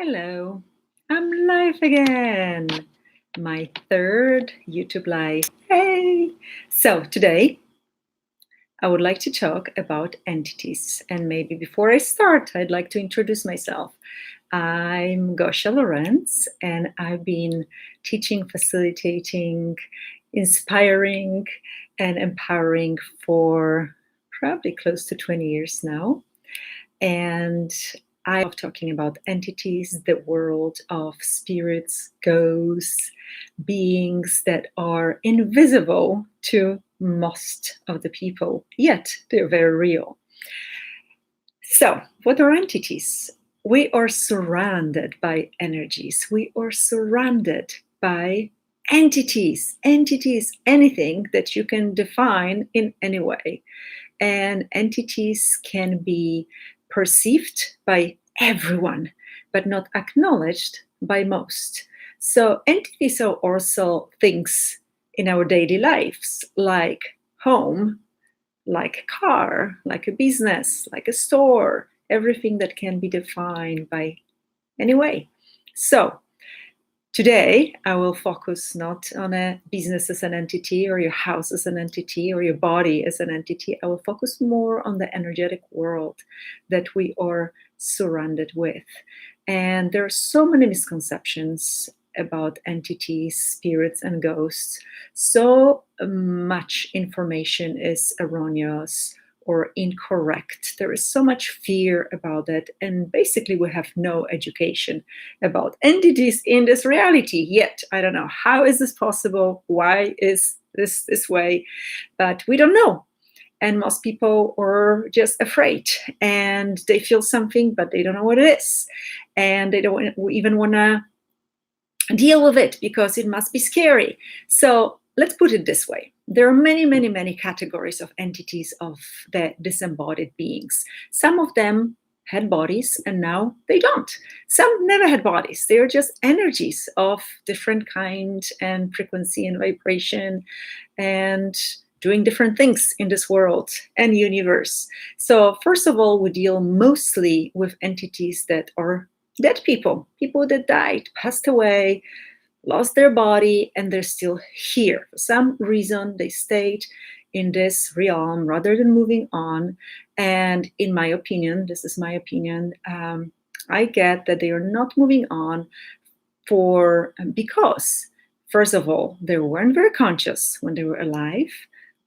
Hello, I'm live again. My third YouTube live. Hey! So today I would like to talk about entities. And maybe before I start, I'd like to introduce myself. I'm Gosha Lorenz, and I've been teaching, facilitating, inspiring, and empowering for probably close to 20 years now. And I love talking about entities, the world of spirits, ghosts, beings that are invisible to most of the people, yet they're very real. So, what are entities? We are surrounded by energies. We are surrounded by entities, anything that you can define in any way. And entities can be perceived by everyone, but not acknowledged by most. So, entities are also things in our daily lives, like home, like a car, like a business, like a store, everything that can be defined by any way. So, today, I will focus not on a business as an entity or your house as an entity or your body as an entity. I will focus more on the energetic world that we are surrounded with. And there are so many misconceptions about entities, spirits, and ghosts. So much information is erroneous or incorrect. There is so much fear about it. And basically, we have no education about entities in this reality yet. I don't know. How is this possible? Why is this way? But we don't know. And most people are just afraid and they feel something, but they don't know what it is. And they don't even want to deal with it because it must be scary. So let's put it this way. There are many categories of entities of the disembodied beings. Some of them had bodies and now they don't. Some never had bodies. They are just energies of different kind and frequency and vibration and doing different things in this world and universe. So first of all, we deal mostly with entities that are dead people that died, passed away, lost their body, and they're still here. For some reason, they stayed in this realm rather than moving on. And in my opinion, this is my opinion, I get that they are not moving on because, first of all, they weren't very conscious when they were alive,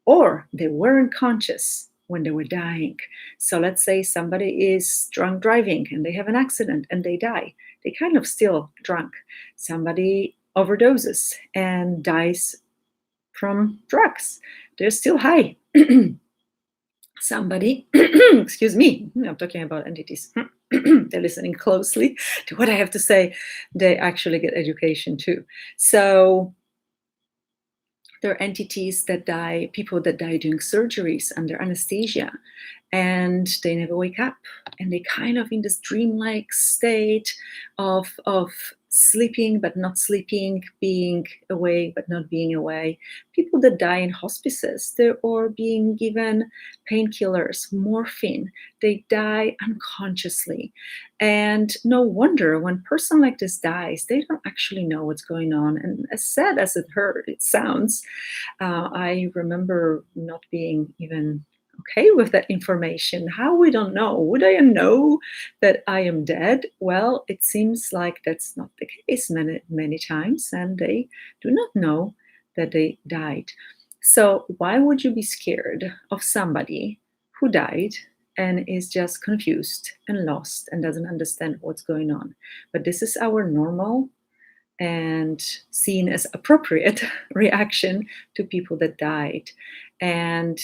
or they weren't conscious when they were dying. So let's say somebody is drunk driving and they have an accident and they die. They kind of still drunk. Somebody overdoses and dies from drugs. They're still high. Somebody, excuse me, I'm talking about entities. They're listening closely to what I have to say. They actually get education too. So there are entities that die, people that die doing surgeries under anesthesia, and they never wake up, and they kind of in this dreamlike state of sleeping but not sleeping, being awake but not being awake. People that die in hospices, they are being given painkillers, morphine. They die unconsciously. And no wonder when a person like this dies, they don't actually know what's going on. And as sad as it sounds, I remember not being even okay with that information. How we don't know? Would I know that I am dead? Well, it seems like that's not the case many times, and they do not know that they died. So why would you be scared of somebody who died and is just confused and lost and doesn't understand what's going on? But this is our normal and seen as appropriate reaction to people that died. And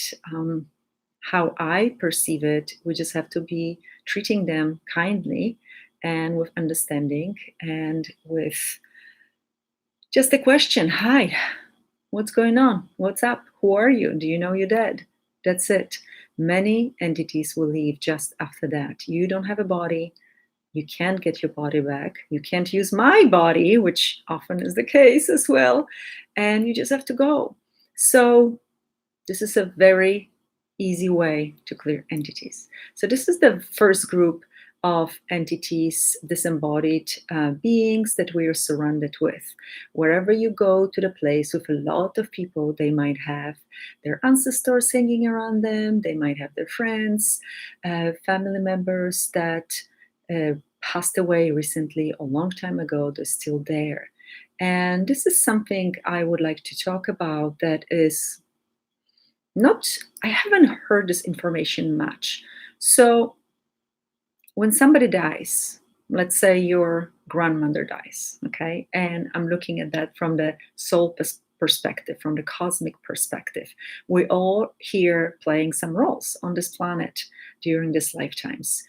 how I perceive it, we just have to be treating them kindly and with understanding and with just a question. Hi, what's going on? What's up? Who are you? Do you know you're dead? That's it. Many entities will leave just after that. You don't have a body. You can't get your body back. You can't use my body, which often is the case as well. And you just have to go. So this is a very easy way to clear entities. So this is the first group of entities, disembodied beings that we are surrounded with. Wherever you go to the place with a lot of people, they might have their ancestors hanging around them, they might have their friends, family members that passed away recently, a long time ago, they're still there. And this is something I would like to talk about that is not, I haven't heard this information much. So when somebody dies, let's say your grandmother dies, okay, and I'm looking at that from the soul perspective, from the cosmic perspective. We all here playing some roles on this planet during these lifetimes.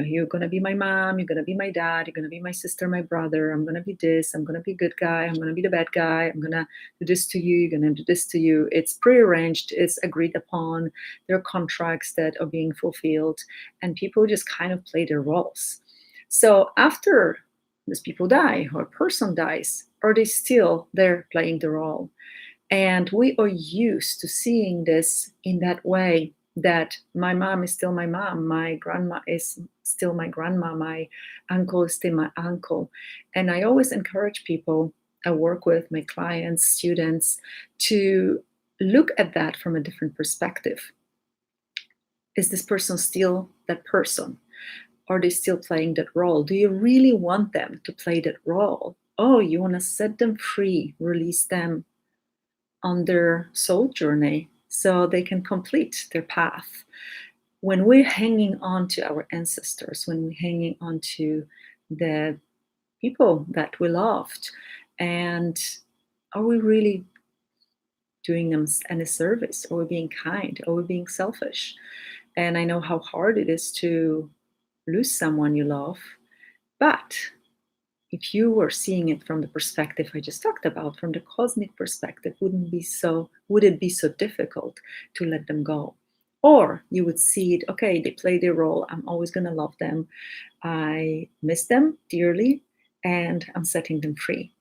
You're going to be my mom, you're going to be my dad, you're going to be my sister, my brother. I'm going to be this, I'm going to be good guy, I'm going to be the bad guy, I'm going to do this to you, you're going to do this to you. It's prearranged, it's agreed upon. There are contracts that are being fulfilled, and people just kind of play their roles. So after these people die, or a person dies, are they still there playing the role? And we are used to seeing this in that way, that my mom is still my mom, my grandma is still my grandma, my uncle is still my uncle. And I always encourage people I work with, my clients, students, to look at that from a different perspective. Is this person still that person? Are they still playing that role? Do you really want them to play that role? Oh, you want to set them free, release them on their soul journey so they can complete their path. When we're hanging on to our ancestors, when we're hanging on to the people that we loved, and are we really doing them any service? Are we being kind? Are we being selfish? And I know how hard it is to lose someone you love, but if you were seeing it from the perspective I just talked about, from the cosmic perspective, would it be so difficult to let them go? Or you would see it, okay, they play their role, I'm always going to love them, I miss them dearly, and I'm setting them free.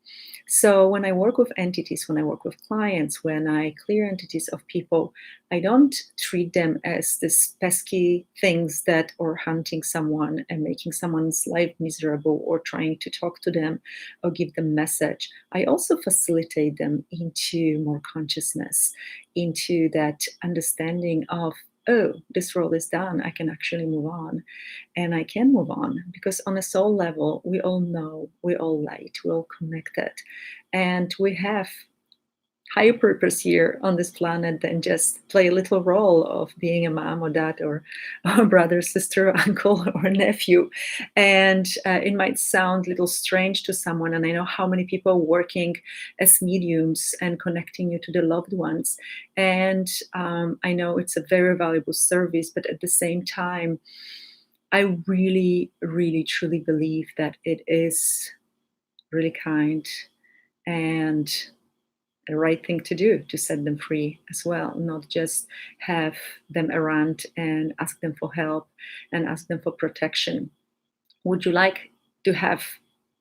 So when I work with entities, when I work with clients, when I clear entities of people, I don't treat them as this pesky things that are hunting someone and making someone's life miserable, or trying to talk to them or give them message. I also facilitate them into more consciousness, into that understanding of, oh, this role is done, I can actually move on. And I can move on, because on a soul level, we all know, we're all light, we're all connected, and we have higher purpose here on this planet than just play a little role of being a mom or dad, or a brother, sister, uncle, or nephew. And it might sound a little strange to someone, and I know how many people are working as mediums and connecting you to the loved ones, and I know it's a very valuable service, but at the same time, I really, really, truly believe that it is really kind and the right thing to do to set them free as well, not just have them around and ask them for help and ask them for protection. Would you like to have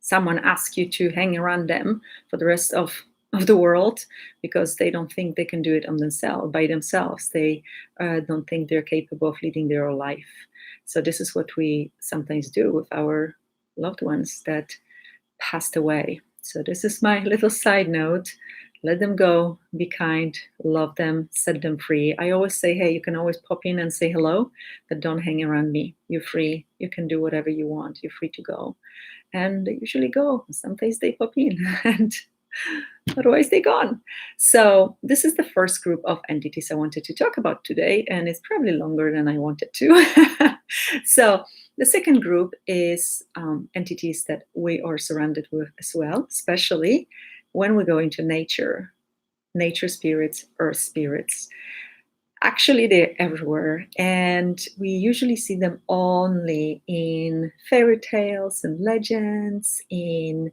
someone ask you to hang around them for the rest of the world because they don't think they can do it on themselves by themselves? They don't think they're capable of leading their own life. So this is what we sometimes do with our loved ones that passed away. So this is my little side note. Let them go, be kind, love them, set them free. I always say, hey, you can always pop in and say hello, but don't hang around me. You're free. You can do whatever you want. You're free to go. And they usually go. Sometimes they pop in and otherwise they're gone. So this is the first group of entities I wanted to talk about today, and it's probably longer than I wanted to. So the second group is entities that we are surrounded with as well, especially when we go into nature, nature spirits, earth spirits. Actually, they're everywhere, and we usually see them only in fairy tales and legends, in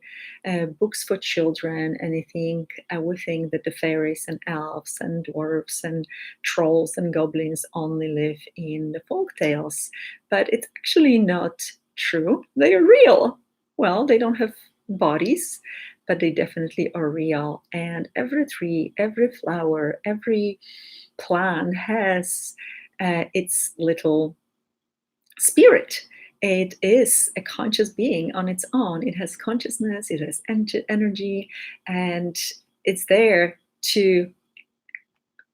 books for children. And we think that the fairies and elves and dwarves and trolls and goblins only live in the folk tales, but it's actually not true. They are real. Well, they don't have bodies, but they definitely are real. And every tree, every flower, every plant has its little spirit. It is a conscious being on its own. It has consciousness, it has energy, and it's there to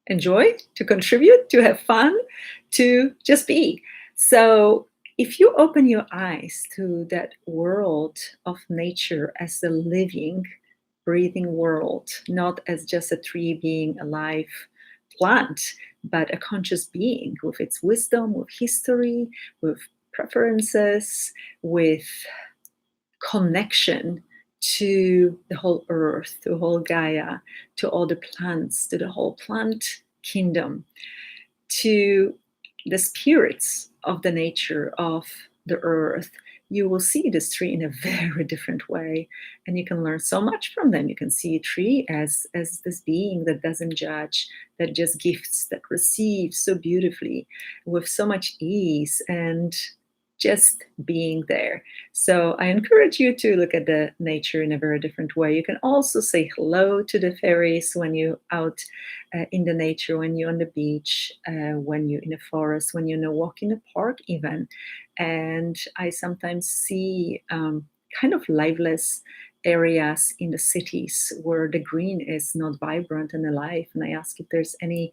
enjoy, to contribute, to have fun, to just be. So if you open your eyes to that world of nature as a living, breathing world, not as just a tree being a live plant, but a conscious being with its wisdom, with history, with preferences, with connection to the whole earth, to whole Gaia, to all the plants, to the whole plant kingdom, to the spirits of the nature of the earth, you will see this tree in a very different way, and you can learn so much from them. You can see a tree as this being that doesn't judge, that just gifts, that receives so beautifully with so much ease and just being there. So I encourage you to look at the nature in a very different way. You can also say hello to the fairies when you're out in the nature, when you're on the beach, when you're in a forest, when you're in a walk in a park even. And I sometimes see kind of lifeless areas in the cities where the green is not vibrant and alive. And I ask if there's any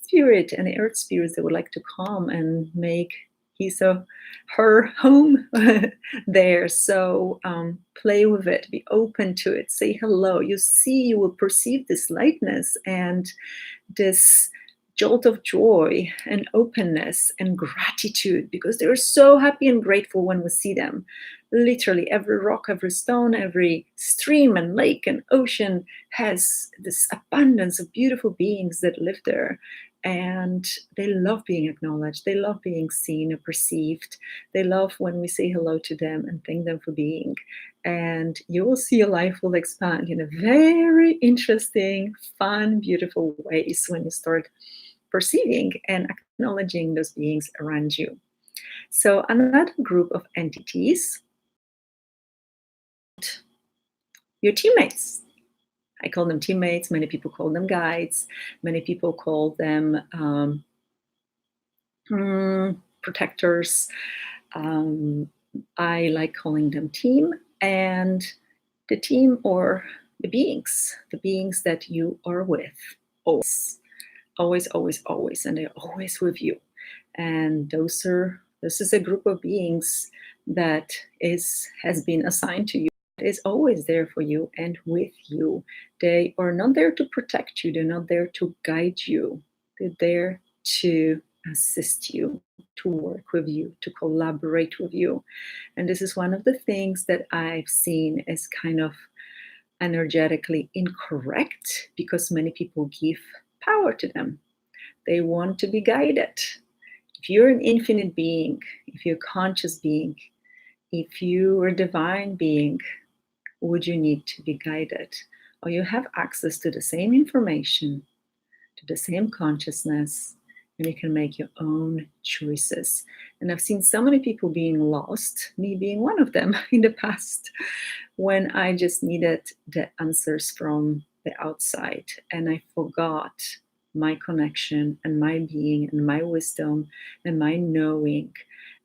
spirit, any earth spirits that would like to come and make his or her home there. So play with it, be open to it, say hello. You see, you will perceive this lightness and this jolt of joy and openness and gratitude, because they're so happy and grateful when we see them. Literally every rock, every stone, every stream and lake and ocean has this abundance of beautiful beings that live there, and they love being acknowledged, they love being seen and perceived, they love when we say hello to them and thank them for being. And you will see your life will expand in a very interesting, fun, beautiful ways when you start perceiving and acknowledging those beings around you. So another group of entities, your teammates. I call them teammates. Many people call them guides. Many people call them protectors. I like calling them team. And the team, or the beings that you are with, always, always, always, always, and they're always with you. And this is a group of beings that has been assigned to you, is always there for you and with you. They are not there to protect you, they're not there to guide you, they're there to assist you, to work with you, to collaborate with you. And this is one of the things that I've seen as kind of energetically incorrect, because many people give power to them. They want to be guided. If you're an infinite being, if you're a conscious being, if you are a divine being, would you need to be guided? Or you have access to the same information, to the same consciousness, and you can make your own choices. And I've seen so many people being lost, me being one of them in the past, when I just needed the answers from the outside and I forgot my connection and my being and my wisdom and my knowing.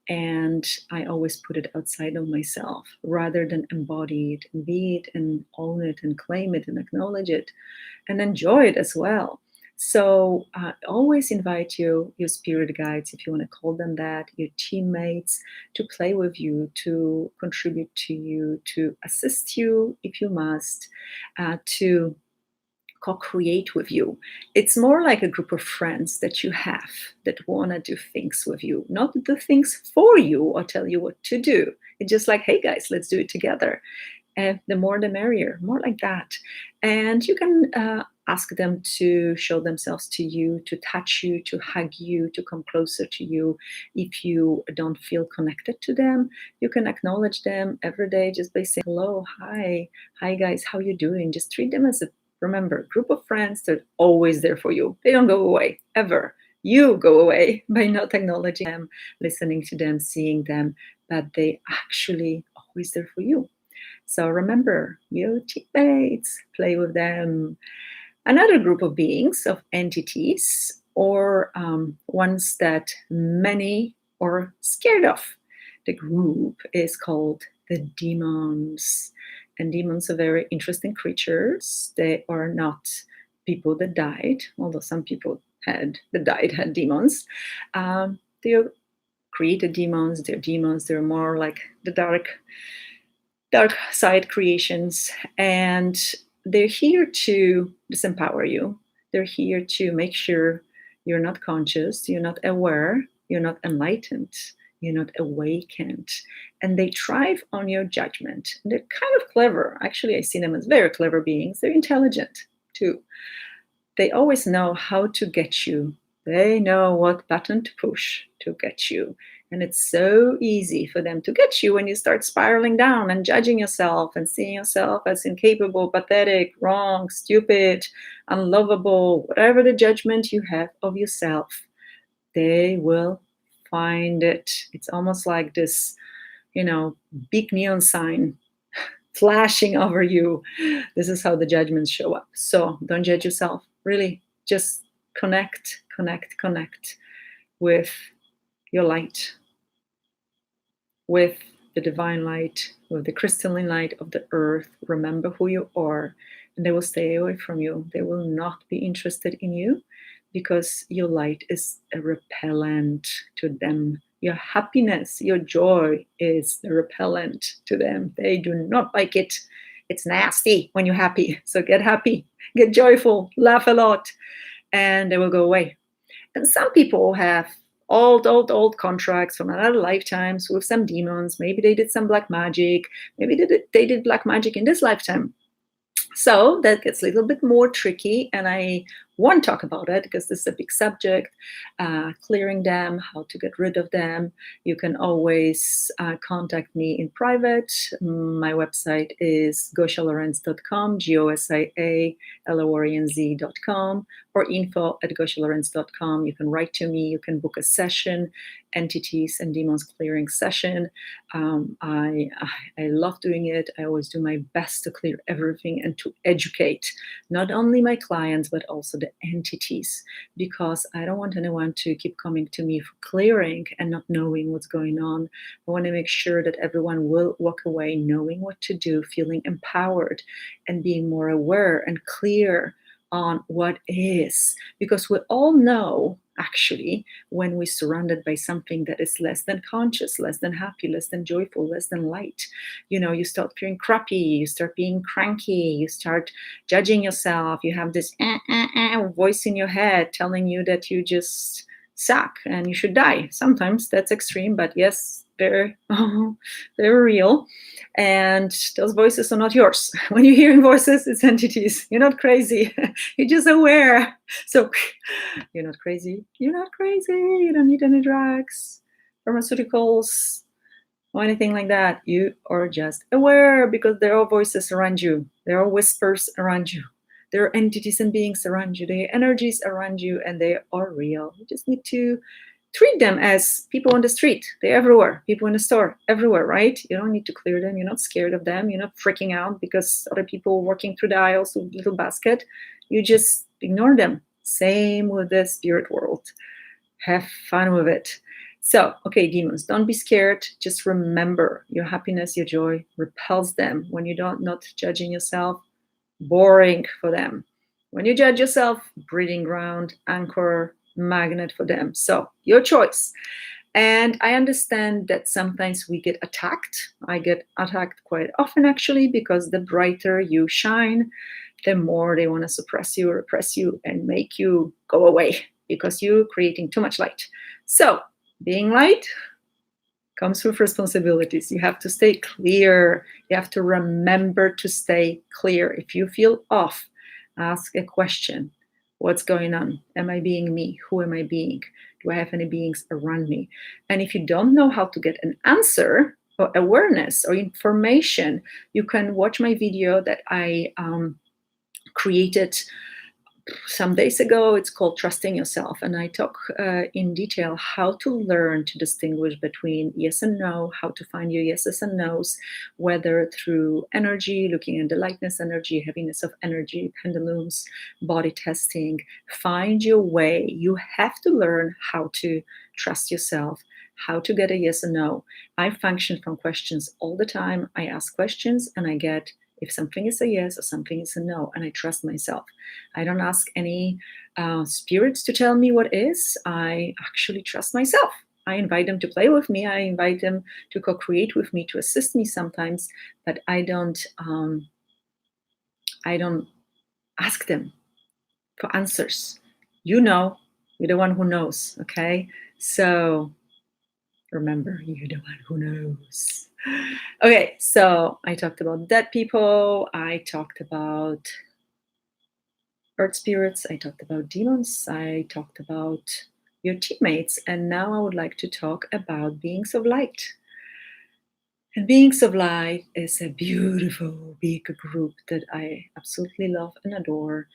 And I always put it outside of myself rather than embody it and be it and own it and claim it and acknowledge it and enjoy it as well. So always invite your spirit guides, if you want to call them that, your teammates, to play with you, to contribute to you, to assist you if you must, to co-create with you. It's more like a group of friends that you have that want to do things with you, not do things for you or tell you what to do. It's just like, hey guys, let's do it together. And the more the merrier, more like that. And you can ask them to show themselves to you, to touch you, to hug you, to come closer to you. If you don't feel connected to them, you can acknowledge them every day just by saying hello, hi guys, how you doing? Just treat them as a, remember, group of friends that are always there for you. They don't go away, ever. You go away by not acknowledging them, listening to them, seeing them, but they actually always there for you. So remember, your teammates, play with them. Another group of beings, of entities, or ones that many are scared of. the group is called the demons. And demons are very interesting creatures. They are not people that died, although some people had demons. They're created demons. They're demons. They're more like the dark side creations, and they're here to disempower you. They're here to make sure you're not conscious, you're not aware, you're not enlightened, you're not awakened, and they thrive on your judgment. They're kind of clever. Actually, I see them as very clever beings. They're intelligent too. They always know how to get you. They know what button to push to get you. And it's so easy for them to get you when you start spiraling down and judging yourself and seeing yourself as incapable, pathetic, wrong, stupid, unlovable, whatever the judgment you have of yourself. They will find it. It's almost like this, big neon sign flashing over you. This is how the judgments show up. So don't judge yourself. Really, just connect with your light, with the divine light, with the crystalline light of the earth. Remember who you are, and they will stay away from you. They will not be interested in you because your light is a repellent to them. Your happiness, your joy is the repellent to them. They do not like it. It's nasty when you're happy. So get happy, get joyful, laugh a lot, and they will go away. And some people have old contracts from other lifetimes with some demons. Maybe they did some black magic. Maybe they did black magic in this lifetime. So that gets a little bit more tricky, and I won't talk about it because this is a big subject. Clearing them, how to get rid of them. You can always contact me in private. My website is goshalorentz.com, GOSIALORENZ.com, or info@goshalorentz.com. You can write to me. You can book a session, entities and demons clearing session. I love doing it. I always do my best to clear everything and to educate not only my clients but also the entities, because I don't want anyone to keep coming to me for clearing and not knowing what's going on. I want to make sure that everyone will walk away knowing what to do, feeling empowered and being more aware and clear on what is, because we all know actually when we're surrounded by something that is less than conscious, less than happy, less than joyful, less than light. You start feeling crappy, you start being cranky, you start judging yourself, you have this voice in your head telling you that you just suck and you should die. Sometimes that's extreme, but yes, they're real. And those voices are not yours. When you're hearing voices, it's entities. You're not crazy. You're just aware. So you're not crazy. You're not crazy. You don't need any drugs, pharmaceuticals, or anything like that. You are just aware because there are voices around you. There are whispers around you. There are entities and beings around you. There are energies around you, and they are real. You just need to treat them as people on the street. They're everywhere. People in the store, everywhere, right? You don't need to clear them. You're not scared of them. You're not freaking out because other people walking through the aisles with a little basket. You just ignore them. Same with the spirit world. Have fun with it. So, okay, demons, don't be scared. Just remember your happiness, your joy repels them. When you don't not judging yourself, boring for them. When you judge yourself, breeding ground, anchor, magnet for them. So your choice. And I understand that sometimes we get attacked. I get attacked quite often actually, because the brighter you shine, the more they want to suppress you, repress you, and make you go away because you're creating too much light. So being light comes with responsibilities. You have to stay clear. You have to remember to stay clear. If you feel off, ask a question. What's going on? Am I being me? Who am I being? Do I have any beings around me? And if you don't know how to get an answer or awareness or information, you can watch my video that I created some days ago. It's called Trusting Yourself, and I talk in detail how to learn to distinguish between yes and no, how to find your yeses and nos, whether through energy, looking at the lightness energy, heaviness of energy, pendulums, body testing. Find your way. You have to learn how to trust yourself, how to get a yes or no. I function from questions all the time. I ask questions and I get if something is a yes or something is a no, and I trust myself. I don't ask any spirits to tell me what is. I actually trust myself. I invite them to play with me. I invite them to co-create with me, to assist me sometimes, but I don't ask them for answers. You know, you're the one who knows, okay? So remember, you're the one who knows. Okay, so I talked about dead people. I talked about earth spirits. I talked about demons. I talked about your teammates. And now I would like to talk about beings of light. And Beings of Light is a beautiful big group that I absolutely love and adore.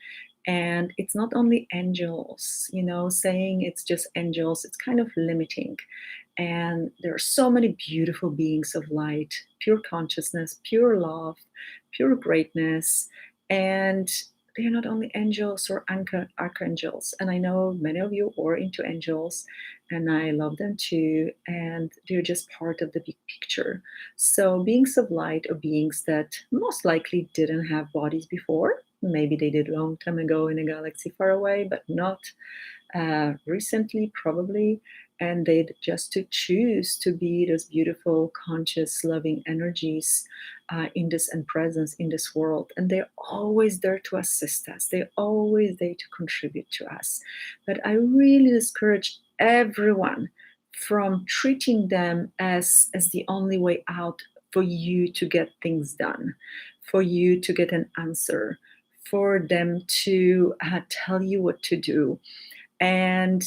And it's not only angels, saying it's just angels, it's kind of limiting. And there are so many beautiful beings of light, pure consciousness, pure love, pure greatness. And they are not only angels or archangels. And I know many of you are into angels, and I love them too. And they're just part of the big picture. So, beings of light are beings that most likely didn't have bodies before. Maybe they did a long time ago in a galaxy far away, but not recently, probably. And they'd just to choose to be those beautiful, conscious, loving energies in this and presence in this world. And they're always there to assist us. They're always there to contribute to us. But I really discourage everyone from treating them as the only way out for you to get things done, for you to get an answer, for them to tell you what to do. And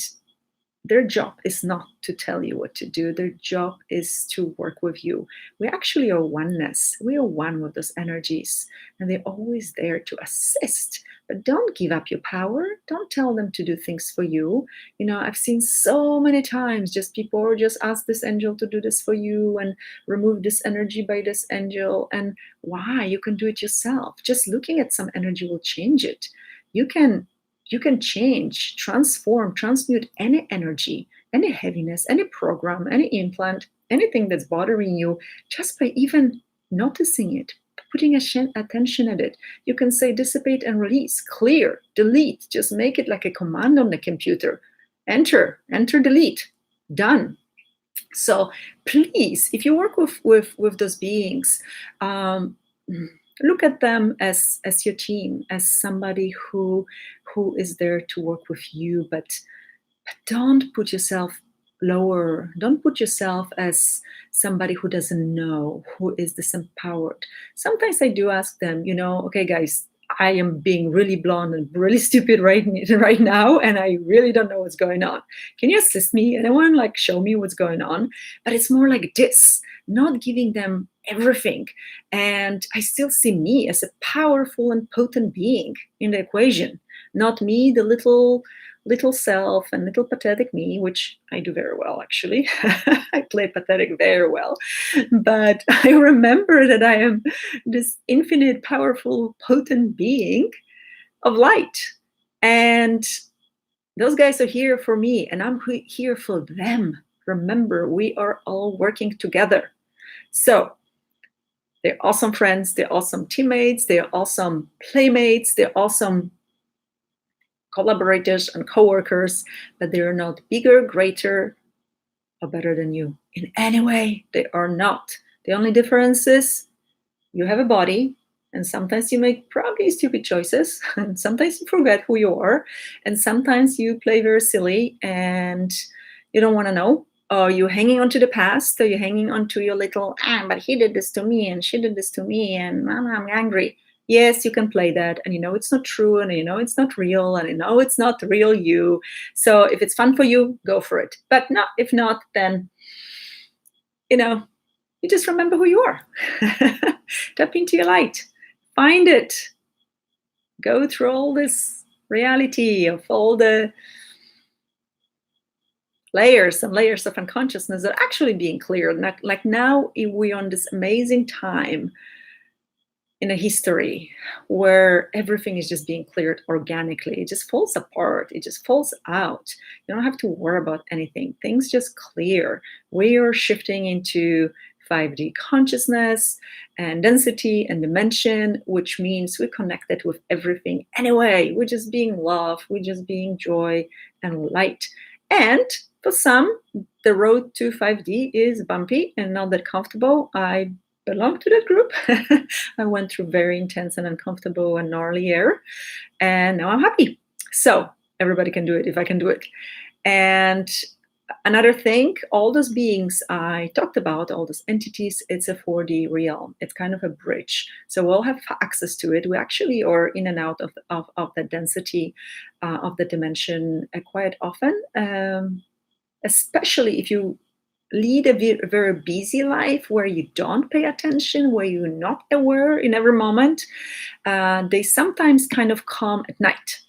their job is not to tell you what to do. Their job is to work with you. We actually are oneness. We are one with those energies, and they're always there to assist. But don't give up your power. Don't tell them to do things for you. I've seen so many times just people just ask this angel to do this for you and remove this energy by this angel. And why? You can do it yourself. Just looking at some energy will change it. You can change, transform, transmute any energy, any heaviness, any program, any implant, anything that's bothering you, just by even noticing it, putting attention at it. You can say dissipate and release, clear, delete, just make it like a command on the computer. Enter, delete, done. So please, if you work with those beings, look at them as your team, as somebody who is there to work with you, but don't put yourself lower. Don't put yourself as somebody who doesn't know, who is disempowered. Sometimes I do ask them, okay, guys, I am being really blonde and really stupid right now, and I really don't know what's going on. Can you assist me? And I want to show me what's going on. But it's more like this, not giving them everything. And I still see me as a powerful and potent being in the equation, not me, the little self and little pathetic me, which I do very well, actually. I play pathetic very well. But I remember that I am this infinite, powerful, potent being of light. And those guys are here for me, and I'm here for them. Remember, we are all working together. So they're awesome friends, they're awesome teammates, they're awesome playmates, they're awesome collaborators and co-workers, but they are not bigger, greater, or better than you in any way. They are not. The only difference is you have a body, and sometimes you make probably stupid choices, and sometimes you forget who you are, and sometimes you play very silly and you don't want to know, or you're hanging on to the past, or you're hanging on to your little, but he did this to me and she did this to me and I'm angry. Yes, you can play that, and it's not true, and it's not real, and it's not the real you. So if it's fun for you, go for it. But if not, then you just remember who you are. Tap into your light, find it, go through all this reality of all the layers and layers of unconsciousness that are actually being cleared. Like now we're on this amazing time in a history where everything is just being cleared organically. It just falls apart. It just falls out. You don't have to worry about anything. Things just clear. We are shifting into 5D consciousness and density and dimension, which means we're connected with everything anyway. We're just being love. We're just being joy and light. And for some, the road to 5D is bumpy and not that comfortable. I belong to that group. I went through very intense and uncomfortable and gnarly air, and now I'm happy. So everybody can do it if I can do it. And another thing, all those beings I talked about, all those entities, it's a 4D realm. It's kind of a bridge. So we'll have access to it. We actually are in and out of the density of the dimension quite often, especially if you lead a very busy life where you don't pay attention, where you're not aware in every moment. They sometimes kind of come at night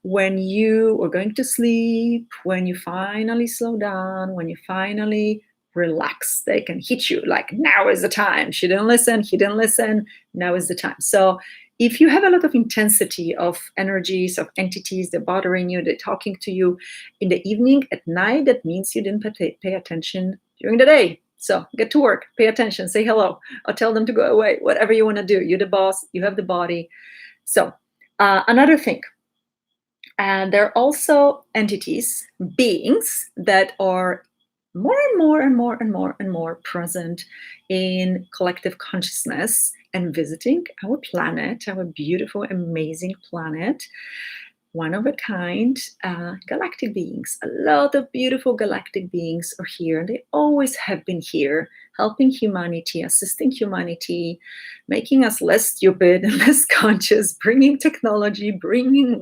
when you are going to sleep, when you finally slow down, when you finally relax. They can hit you like, now is the time. She didn't listen, he didn't listen, now is the time. So if you have a lot of intensity of energies, of entities, they're bothering you, they're talking to you in the evening, at night, that means you didn't pay attention during the day. So get to work, pay attention, say hello, or tell them to go away, whatever you want to do. You're the boss, you have the body. So another thing, and there are also entities, beings that are more and more and more and more and more present in collective consciousness and visiting our planet, our beautiful, amazing planet. One of a kind, galactic beings. A lot of beautiful galactic beings are here, and they always have been here, helping humanity, assisting humanity, making us less stupid and less conscious, bringing technology, bringing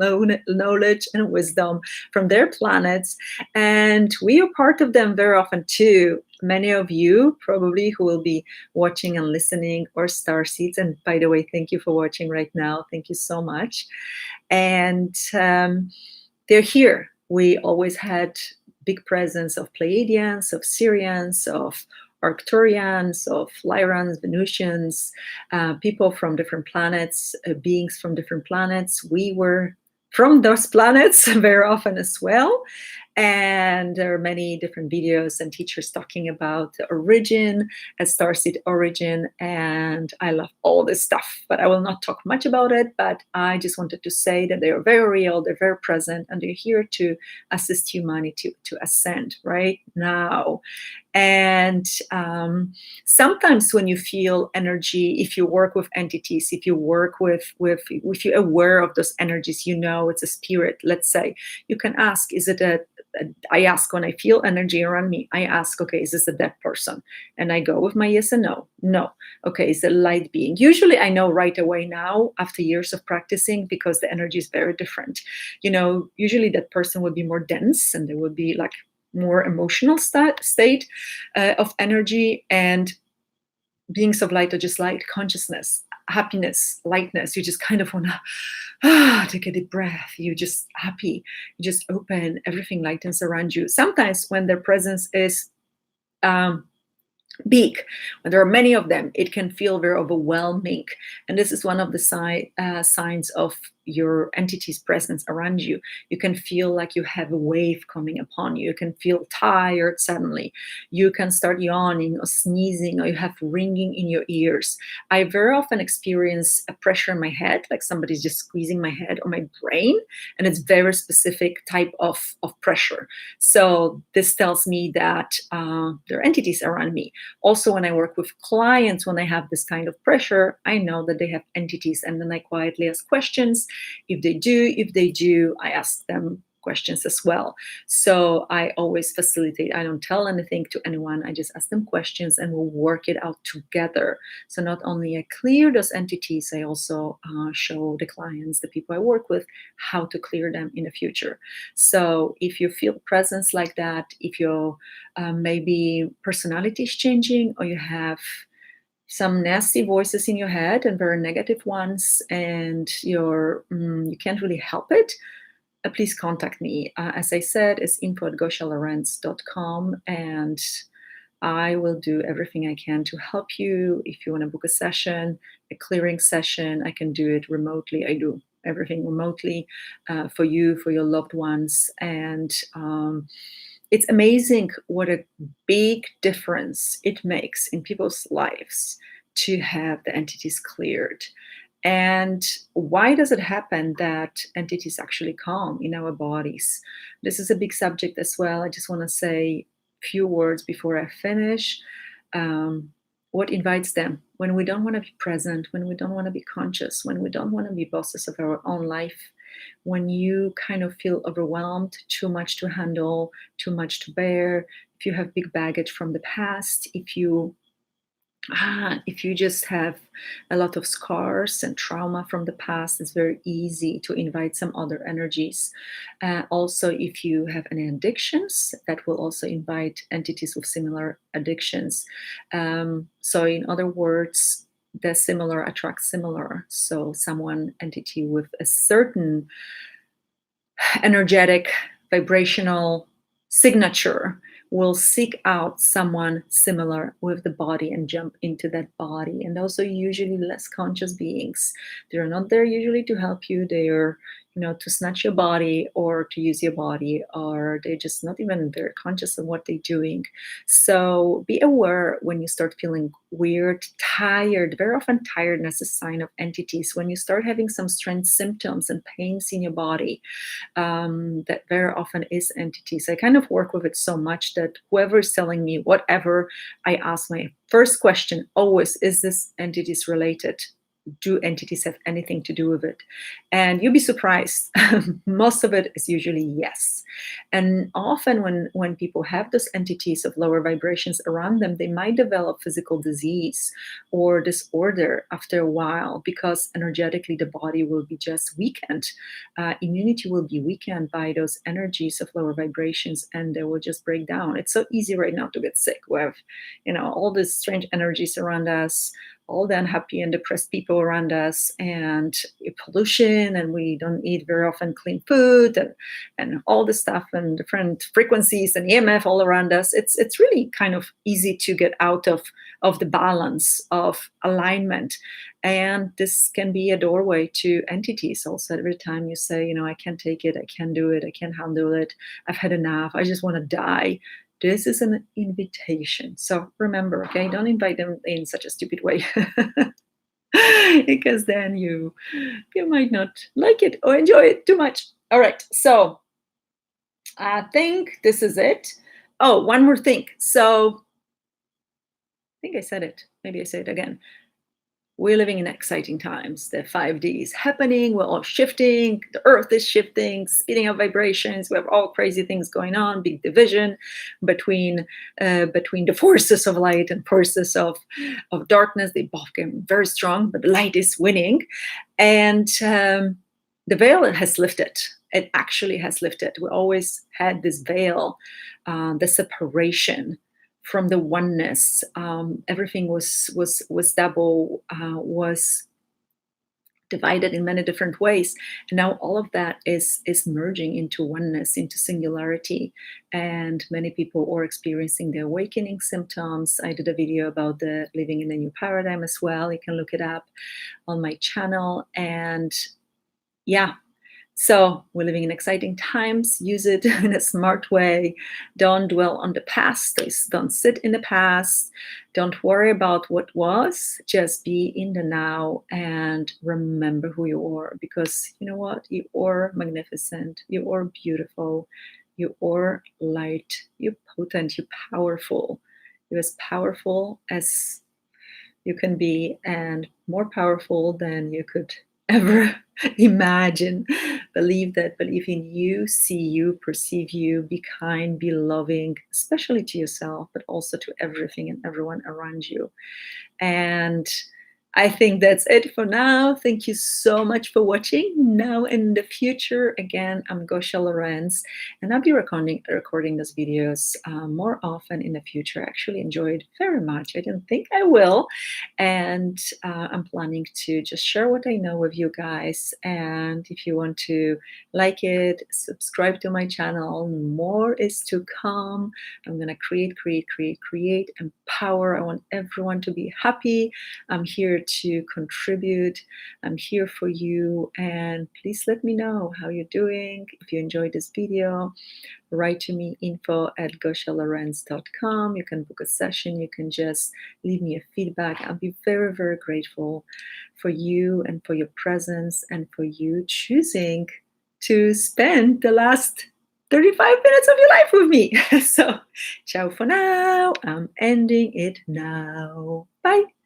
knowledge and wisdom from their planets. And we are part of them very often too. Many of you probably who will be watching and listening are starseeds. And by the way, thank you for watching right now. Thank you so much. And they're here. We always had big presence of Pleiadians, of Sirians, of Arcturians, of Lyrans, Venusians, people from different planets, beings from different planets. We were from those planets very often as well. And there are many different videos and teachers talking about the origin, a starseed origin, and I love all this stuff, but I will not talk much about it. But I just wanted to say that they are very real, they're very present, and they're here to assist humanity to ascend right now. And sometimes when you feel energy, if you work with entities, if you work if you're aware of those energies, you know it's a spirit, let's say, you can ask, is it I ask when I feel energy around me, I ask, okay, is this a dead person? And I go with my yes and no. No. Okay, is it a light being? Usually I know right away now after years of practicing because the energy is very different. You know, usually that person would be more dense and there would be like more emotional state of energy, and beings of light are just light, consciousness, happiness, lightness. You just kind of want to take a deep breath. You're just happy. You just open. Everything lightens around you. Sometimes when their presence is big, when there are many of them, it can feel very overwhelming. And this is one of the signs of your entity's presence around you. You can feel like you have a wave coming upon you. You can feel tired suddenly. You can start yawning or sneezing, or you have ringing in your ears. I very often experience a pressure in my head, like somebody's just squeezing my head or my brain, and it's very specific type of pressure. So this tells me that there are entities around me. Also, when I work with clients, when I have this kind of pressure, I know that they have entities, and then I quietly ask questions. If they do, I ask them questions as well. So I always facilitate. I don't tell anything to anyone. I just ask them questions and we'll work it out together. So not only I clear those entities, I also show the clients, the people I work with, how to clear them in the future. So if you feel presence like that, if your maybe personality is changing, or you have some nasty voices in your head and very negative ones, and you can't really help it, please contact me. As I said, it's info@goshalorenz.com, and I will do everything I can to help you. If you want to book a session, a clearing session, I can do it remotely. I do everything remotely for you, for your loved ones. And it's amazing what a big difference it makes in people's lives to have the entities cleared. And why does it happen that entities actually come in our bodies? This is a big subject as well. I just want to say a few words before I finish. Um, what invites them when we don't want to be present, when we don't want to be conscious, when we don't want to be bosses of our own life, when you kind of feel overwhelmed, too much to handle, too much to bear, if you have big baggage from the past, if you just have a lot of scars and trauma from the past, it's very easy to invite some other energies. Also, if you have any addictions, that will also invite entities with similar addictions. So, in other words, the similar attracts similar. So, someone entity with a certain energetic, vibrational signature will seek out someone similar with the body and jump into that body. And those are usually less conscious beings. They're not there usually to help you. They are, to snatch your body or to use your body, or they're just not even very conscious of what they're doing. So be aware when you start feeling weird, tired. Very often tiredness is a sign of entities. When you start having some strange symptoms and pains in your body, that very often is entities. I kind of work with it so much that whoever is telling me whatever, I ask my first question always, is this entities related? Do entities have anything to do with it? And you'll be surprised. Most of it is usually yes. And often when people have those entities of lower vibrations around them, they might develop physical disease or disorder after a while, because energetically the body will be just weakened. Immunity will be weakened by those energies of lower vibrations, and they will just break down. It's so easy right now to get sick. We have, all these strange energies around us, all the unhappy and depressed people around us, and pollution, and we don't eat very often clean food, and all this stuff, and different frequencies and EMF all around us. It's really kind of easy to get out of the balance of alignment. And this can be a doorway to entities also. Every time you say, I can't take it, I can't do it, I can't handle it, I've had enough, I just want to die, this is an invitation. So remember, okay, don't invite them in such a stupid way. Because then you might not like it or enjoy it too much. All right, so I think this is it. Oh, one more thing. So I think I said it. Maybe I say it again. We're living in exciting times. The 5D is happening. We're all shifting. The earth is shifting, speeding up vibrations. We have all crazy things going on. Big division between the forces of light and forces of darkness. They both get very strong, but the light is winning. And the veil has lifted. It actually has lifted. We always had this veil, the separation from the oneness. Everything was double, was divided in many different ways, and now all of that is merging into oneness, into singularity. And many people are experiencing the awakening symptoms. I did a video about the living in a new paradigm as well. You can look it up on my channel. And yeah, so we're living in exciting times. Use it in a smart way. Don't dwell on the past. Don't sit in the past. Don't worry about what was. Just be in the now and remember who you are. Because you know what? You are magnificent. You are beautiful. You are light. You're potent. You're powerful. You're as powerful as you can be, and more powerful than you could ever imagine. Believe that. Believe in you, see you, perceive you, be kind, be loving, especially to yourself, but also to everything and everyone around you. And I think that's it for now. Thank you so much for watching. Now in the future, again, I'm Gosha Lorenz, and I'll be recording those videos more often in the future. I actually enjoyed very much. I didn't think I will, and I'm planning to just share what I know with you guys. And if you want to like it, subscribe to my channel. More is to come. I'm gonna create, empower. I want everyone to be happy. I'm here to contribute. I'm here for you. And please let me know how you're doing. If you enjoyed this video, write to me, info@goshalorenz.com. You can book a session. You can just leave me a feedback. I'll be very, very grateful for you and for your presence and for you choosing to spend the last 35 minutes of your life with me. So, ciao for now. I'm ending it now. Bye.